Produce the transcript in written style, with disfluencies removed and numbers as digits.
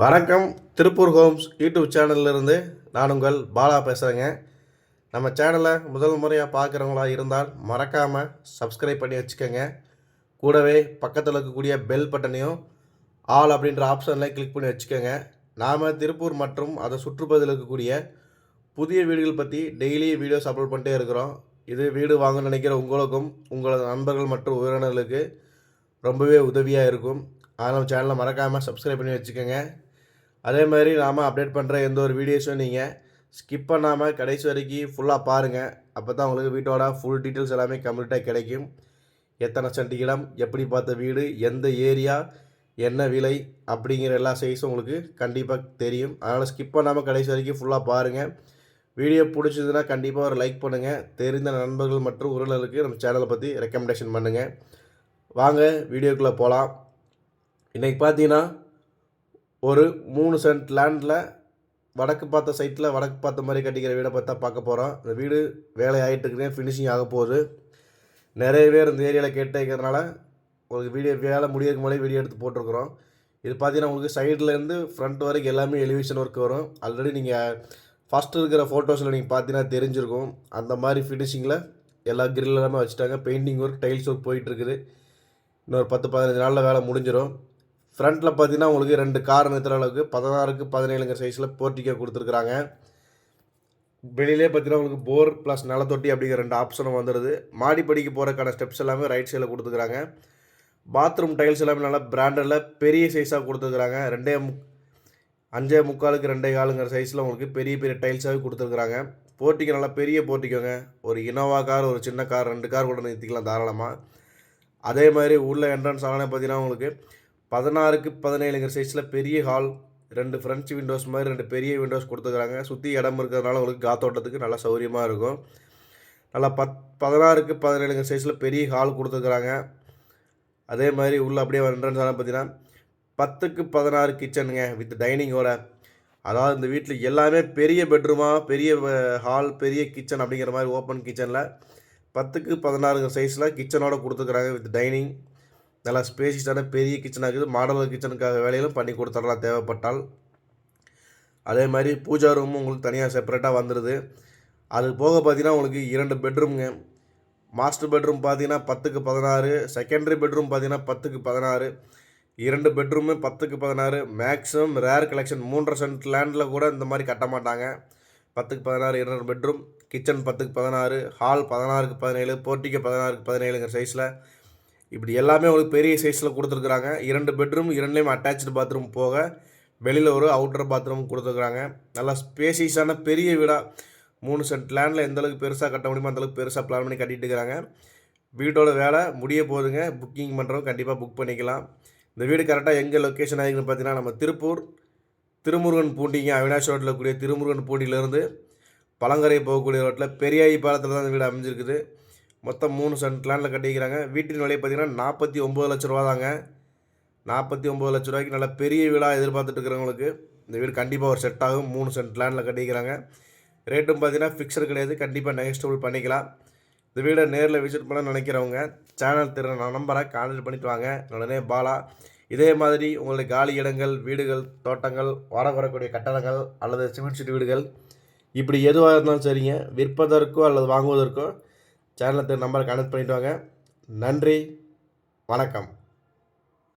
வணக்கம். Tiruppur Holmes YouTube சேனல்லிருந்து நான் உங்கள் பாலா பேசுகிறேங்க. நம்ம சேனலை முதல் முறையாக பார்க்குறவங்களா இருந்தால் மறக்காமல் சப்ஸ்கிரைப் பண்ணி வச்சுக்கோங்க. கூடவே பக்கத்தில் இருக்கக்கூடிய பெல் பட்டனையும் ஆல் அப்படின்ற ஆப்ஷனில் கிளிக் பண்ணி வச்சுக்கோங்க. நாம் திருப்பூர் மற்றும் அதை சுற்றுப்பகுதியில் இருக்கக்கூடிய புதிய வீடுகள் பற்றி டெய்லி வீடியோஸ் அப்லோட் பண்ணிட்டே இருக்கிறோம். இது வீடு வாங்க நினைக்கிற உங்களுக்கும் உங்களோட நண்பர்கள் மற்றும் உறவினர்களுக்கு ரொம்பவே உதவியாக இருக்கும். அதனால் சேனலை மறக்காமல் சப்ஸ்கிரைப் பண்ணி வச்சுக்கோங்க. அதே மாதிரி நாம் அப்டேட் பண்ணுற எந்த ஒரு வீடியோஸும் நீங்கள் ஸ்கிப் பண்ணாமல் கடைசி வரைக்கும் ஃபுல்லாக பாருங்கள். அப்போ தான் உங்களுக்கு வீட்டோட ஃபுல் டீட்டெயில்ஸ் எல்லாமே கம்ப்ளீட்டாக கிடைக்கும். எத்தனை சென்ட் இடம், எப்படி பார்த்த வீடு, எந்த ஏரியா, என்ன விலை அப்படிங்கிற எல்லா சைஸும் உங்களுக்கு கண்டிப்பாக தெரியும். அதனால் ஸ்கிப் பண்ணாமல் கடைசி வரைக்கும் ஃபுல்லாக பாருங்கள். வீடியோ பிடிச்சதுன்னா கண்டிப்பாக ஒரு லைக் பண்ணுங்கள். தெரிந்த நண்பர்கள் மற்றும் உறவினர்களுக்கு நம்ம சேனலை பற்றி ரெக்கமெண்டேஷன் பண்ணுங்கள். வாங்க வீடியோக்குள்ளே போகலாம். இன்றைக்கி பார்த்தீங்கன்னா ஒரு 3 சென்ட் லேண்டில் வடக்கு பார்த்த சைட்டில் வடக்கு பார்த்த மாதிரி கட்டிக்கிற வீடை பார்த்தா பார்க்க போகிறோம். இந்த வீடு வேலை ஆகிட்டுருக்குனே ஃபினிஷிங் ஆக போகுது. நிறைய பேர் இந்த ஏரியாவில் கேட்டுக்கிறதுனால உங்களுக்கு வீடியோ வேலை முடியறதுக்கு முன்னாடி வீடியோ எடுத்து போட்டிருக்கிறோம். இது பார்த்தீங்கன்னா உங்களுக்கு சைட்லேருந்து ஃப்ரண்ட் வரைக்கும் எல்லாமே எலிவேஷன் ஒர்க் வரும். ஆல்ரெடி நீங்கள் ஃபஸ்ட்டு இருக்கிற ஃபோட்டோஸில் நீங்கள் பார்த்தீங்கன்னா தெரிஞ்சிருக்கும். அந்த மாதிரி ஃபினிஷிங்கில் எல்லா கிரில் எல்லாமே வச்சுட்டாங்க. பெயிண்டிங் ஒர்க், டைல்ஸ் ஒர்க் போயிட்டுருக்குது. இன்னொரு 10-15 நாளில் வேலை முடிஞ்சிடும். ஃப்ரண்ட்டில் பார்த்தீங்கன்னா உங்களுக்கு 2 கார் நிறுத்துற அளவுக்கு 16க்கு 17ங்கிற சைஸில் போர்ட்டிக்கோ கொடுத்துருக்குறாங்க. வெளியிலே பார்த்தீங்கன்னா உங்களுக்கு போர் ப்ளஸ் நிலத்தொட்டி அப்படிங்கிற 2 ஆப்ஷனும் வந்துடுது. மாடிப்படிக்கு போகிறக்கான ஸ்டெப்ஸ் எல்லாமே ரைட் சைடில் கொடுத்துருக்குறாங்க. பாத்ரூம் டைல்ஸ் எல்லாமே நல்லா பிராண்டடில் பெரிய சைஸாக கொடுத்துருக்குறாங்க. 5.75க்கு 2.25ங்கிற சைஸில் உங்களுக்கு பெரிய பெரிய டைல்ஸாகவே கொடுத்துருக்குறாங்க. போர்ட்டிக்கோ நல்லா பெரிய போர்ட்டிக்கோங்க. ஒரு இனோவா கார், ஒரு சின்ன கார், 2 கார் கூட நிறுத்திக்கலாம் தாராளமாக. அதே மாதிரி உள்ள என்ட்ரன்ஸ் ஆனே பார்த்தீங்கன்னா உங்களுக்கு 16க்கு 17ங்கிற சைஸில் பெரிய ஹால், 2 ஃப்ரெண்ட்ஸ் விண்டோஸ் மாதிரி 2 பெரிய விண்டோஸ் கொடுத்துருக்குறாங்க. சுற்றி இடம் இருக்கிறதுனால உங்களுக்கு காத்தோட்டத்துக்கு நல்லா சௌகரியமாக இருக்கும். நல்லா 16க்கு 17ங்கிற சைஸில் பெரிய ஹால் கொடுத்துருக்குறாங்க. அதே மாதிரி உள்ள அப்படியே என்ட்ரன்ஸ் ஆனால் பார்த்தீங்கன்னா 10க்கு 16 கிச்சனுங்க வித் டைனிங்கோட. அதாவது இந்த வீட்டில் எல்லாமே பெரிய பெட்ரூமாக, பெரிய ஹால், பெரிய கிச்சன் அப்படிங்கிற மாதிரி ஓப்பன் கிச்சனில் 10க்கு 16ங்கிற சைஸில் கிச்சனோட கொடுத்துருக்குறாங்க வித் டைனிங். நல்லா ஸ்பேசியஸான பெரிய கிச்சனாக இருக்குது. மாடலர் கிச்சனுக்காக வேலையிலும் பண்ணி கொடுத்துடலாம் தேவைப்பட்டால். அதே மாதிரி பூஜா ரூமும் உங்களுக்கு தனியாக செப்பரேட்டாக வந்துடுது. அது போக பார்த்தீங்கன்னா உங்களுக்கு 2 பெட்ரூம்ங்க. மாஸ்டர் பெட்ரூம் பார்த்தீங்கன்னா 10க்கு 16, செகண்டரி பெட்ரூம் பார்த்தீங்கன்னா 10க்கு 16, 2 பெட்ரூமு 10க்கு 16. மேக்ஸிமம் ரேர் கலெக்ஷன் 3.5 சென்ட் லேண்டில் கூட இந்த மாதிரி கட்ட மாட்டாங்க. 10க்கு 16, 2 பெட்ரூம், கிச்சன் 10க்கு 16, ஹால் 16க்கு 17, போர்ட்டிக்கோ 16க்கு 17ங்கிற சைஸில் இப்படி எல்லாமே உங்களுக்கு பெரிய சைஸில் கொடுத்துருக்குறாங்க. 2 பெட்ரூம், 2லேயும் அட்டாச்சு பாத்ரூம் போக வெளியில் ஒரு அவுட்டர் பாத்ரூம் கொடுத்துருக்குறாங்க. நல்லா ஸ்பேசியஸான பெரிய வீடாக 3 சென்ட் லேண்டில் எந்தளவுக்கு பெருசாக கட்ட முடியுமோ அந்தளவுக்கு பெருசாக பிளான் பண்ணி கட்டிட்டு இருக்கிறாங்க. வீட்டோட வேலை முடிய போகுதுங்க. புக்கிங் பண்ணுறவங்க கண்டிப்பாக புக் பண்ணிக்கலாம். இந்த வீடு கரெக்டாக எங்கே லொக்கேஷன் ஆகிருக்குன்னு பார்த்தீங்கன்னா நம்ம திருப்பூர் திருமுருகன் பூண்டிங்க. அவினாஷ் ரோட்டில் கூடிய திருமுருகன் பூண்டியிலேருந்து பழங்கரை போகக்கூடிய ரோட்டில் பெரியாயி பாலத்தில் தான் இந்த வீடு அமைஞ்சிருக்குது. மொத்தம் 3 சென்ட் லேண்டில் கட்டிக்கிறாங்க. வீட்டின் விலை பார்த்தீங்கன்னா 49 லட்ச ரூபா தாங்க. 49 லட்ச ரூபாய்க்கு நல்ல பெரிய வீடாக எதிர்பார்த்துட்டு இருக்கிறவங்களுக்கு இந்த வீடு கண்டிப்பாக ஒரு செட் ஆகும். 3 சென்ட் லேண்டில் கட்டிக்கிறாங்க. ரேட்டும் பார்த்தீங்கன்னா ஃபிக்ஸடு கிடையாது. கண்டிப்பாக நெகஸ்டபிள் பண்ணிக்கலாம். இந்த வீடை நேரில் விசிட் பண்ண நினைக்கிறவங்க சேனல் திறன் நம்பரை கான்டாக்ட் பண்ணிட்டு வாங்க. உடனே பாலா. இதே மாதிரி உங்களுடைய காலி இடங்கள், வீடுகள், தோட்டங்கள், வாடகை வரக்கூடிய கட்டடங்கள் அல்லது சிமெண்ட் சீட் வீடுகள் இப்படி எதுவாக இருந்தாலும் சரிங்க, விற்பதற்கோ அல்லது வாங்குவதற்கோ சேனலுக்கு நம்பரை கனெக்ட் பண்ணிவிட்டு வாங்க. நன்றி, வணக்கம்.